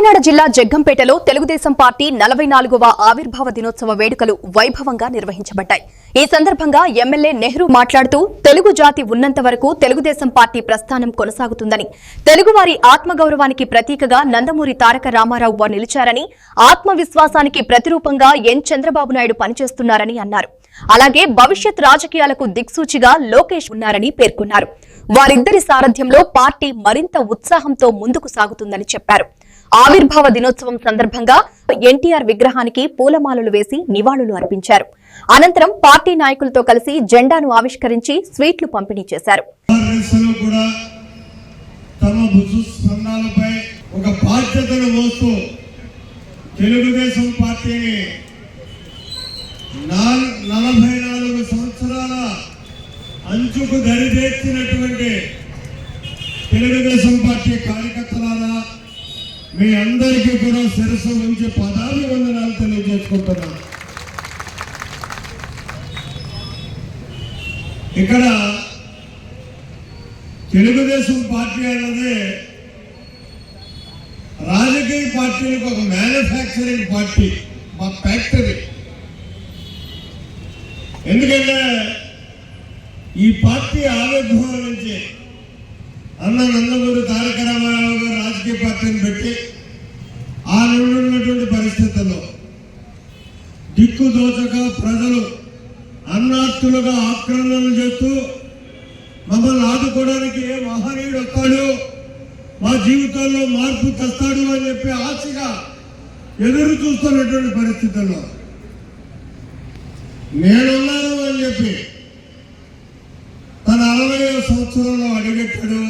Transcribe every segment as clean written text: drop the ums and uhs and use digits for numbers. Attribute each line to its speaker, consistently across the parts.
Speaker 1: కాకినాడ జిల్లా జగ్గంపేటలో తెలుగుదేశం పార్టీ 44వ ఆవిర్భావ దినోత్సవ వేడుకలు వైభవంగా నిర్వహించబడ్డాయి. ఈ సందర్భంగా ఎమ్మెల్యే నెహ్రూ మాట్లాడుతూ తెలుగు జాతి ఉన్నంత వరకు తెలుగుదేశం పార్టీ ప్రస్థానం కొనసాగుతుందని, తెలుగువారి ఆత్మగౌరవానికి ప్రతీకగా నందమూరి తారక రామారావు నిలిచారని, ఆత్మవిశ్వాసానికి ప్రతిరూపంగా ఎన్ చంద్రబాబు నాయుడు పనిచేస్తున్నారని అన్నారు. అలాగే భవిష్యత్ రాజకీయాలకు దిక్సూచిగా లోకేష్ ఉన్నారని పేర్కొన్నారు. వారిద్దరి సారథ్యంలో పార్టీ మరింత ఉత్సాహంతో ముందుకు సాగుతుందని చెప్పారు. ఆవిర్భావ దినోత్సవం సందర్భంగా ఎన్టీఆర్ విగ్రహానికి పూలమాలలు వేసి నివాళులు అర్పించారు. అనంతరం పార్టీ నాయకులతో కలిసి జెండాను ఆవిష్కరించి స్వీట్లు పంపిణీ చేశారు.
Speaker 2: తెలుగుదేశం పార్టీని 44 సంవత్సరాల అంచుకు దరిదేర్చినటువంటి తెలుగుదేశం పార్టీ కార్యకర్తలారా, మీ అందరికీ కూడా శిరస్సు నుంచి పదాభివందనాలు తెలియజేసుకుంటున్నాను. ఇక్కడ తెలుగుదేశం పార్టీ అన్నది రాజకీయ పార్టీలకు ఒక మ్యానుఫ్యాక్చరింగ్ పార్టీ, మా ఫ్యాక్టరీ. ఎందుకంటే ఈ పార్టీ ఆవిర్భావం నుంచి అన్న నందమూరి తారక రామారావు గారు రాజకీయ పార్టీని పెట్టి ఆ నుండి ఉన్నటువంటి పరిస్థితుల్లో దిక్కుదోచక ప్రజలు అన్నార్తులుగా ఆక్రమణలు చేస్తూ మమ్మల్ని ఆదుకోవడానికి ఏ మహనీయుడు వస్తాడు, మా జీవితాల్లో మార్పు తెస్తాడు అని చెప్పి ఆశగా ఎదురు చూస్తున్నటువంటి పరిస్థితుల్లో నేనున్నాను అని చెప్పి తన 60వ సంవత్సరంలో అడుగెట్టాడు,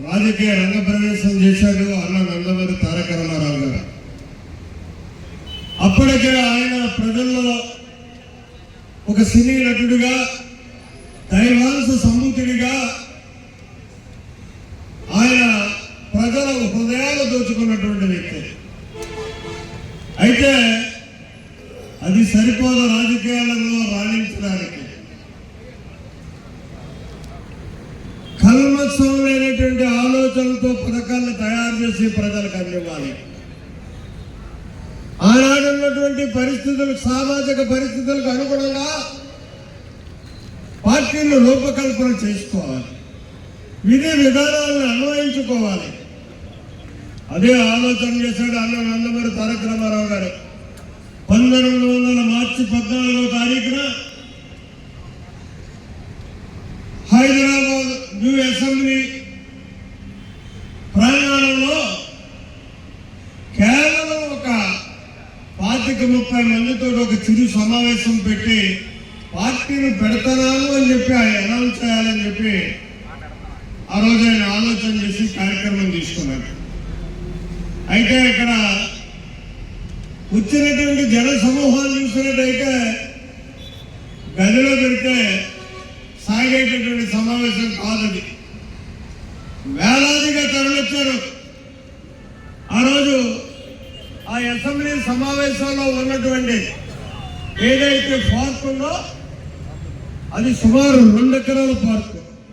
Speaker 2: రాజకీయ రంగ ప్రవేశం చేశాడు అన్న నందమూరి తారక రామారావు గారు. అప్పటికే ఆయన ప్రజల్లో ఒక సినీ నటుడిగా, దైవాంశ సంభూతుడిగా ఆయన ప్రజల హృదయాలు దోచుకున్నటువంటి వ్యక్తి. అయితే అది సరిపోదు రాజకీయాలలో రాణించడానికి. కల్మత్సం లేనటువంటి ఆలోచనలతో పథకాలను తయారు చేసి ప్రజలకు అందివ్వాలి. ఆనాడున్నటువంటి పరిస్థితులు, సామాజిక పరిస్థితులకు అనుగుణంగా పార్టీలు రూపకల్పన చేసుకోవాలి, విధి విధానాలను అన్వయించుకోవాలి. అదే ఆలోచన చేశాడు అన్న నందమూరి తారక రామారావు గారు. 1900 మార్చి 14వ తారీఖున హైదరాబాద్ న్యూ అసెంబ్లీ ప్రాంగణంలో కేవలం ఒక 25-30 మందితో ఒక చిరు సమావేశం పెట్టి పార్టీని పెడతాను అని చెప్పి ఆయన అనౌన్స్ చేయాలని చెప్పి ఆ రోజు ఆయన ఆలోచన చేసి కార్యక్రమం తీసుకున్నాడు. అయితే ఇక్కడ వచ్చినటువంటి జన సమూహాన్ని చూసినట్టయితే గదిలో పెడితే సాగేటటువంటి సమావేశం కాదది. వేలాదిగా తరలిచ్చారు. ఆ రోజు ఆ అసెంబ్లీ సమావేశంలో ఉన్నటువంటి ఏదైతే పార్క్ ఉందో అది సుమారు 2 ఎకరాల పార్క్.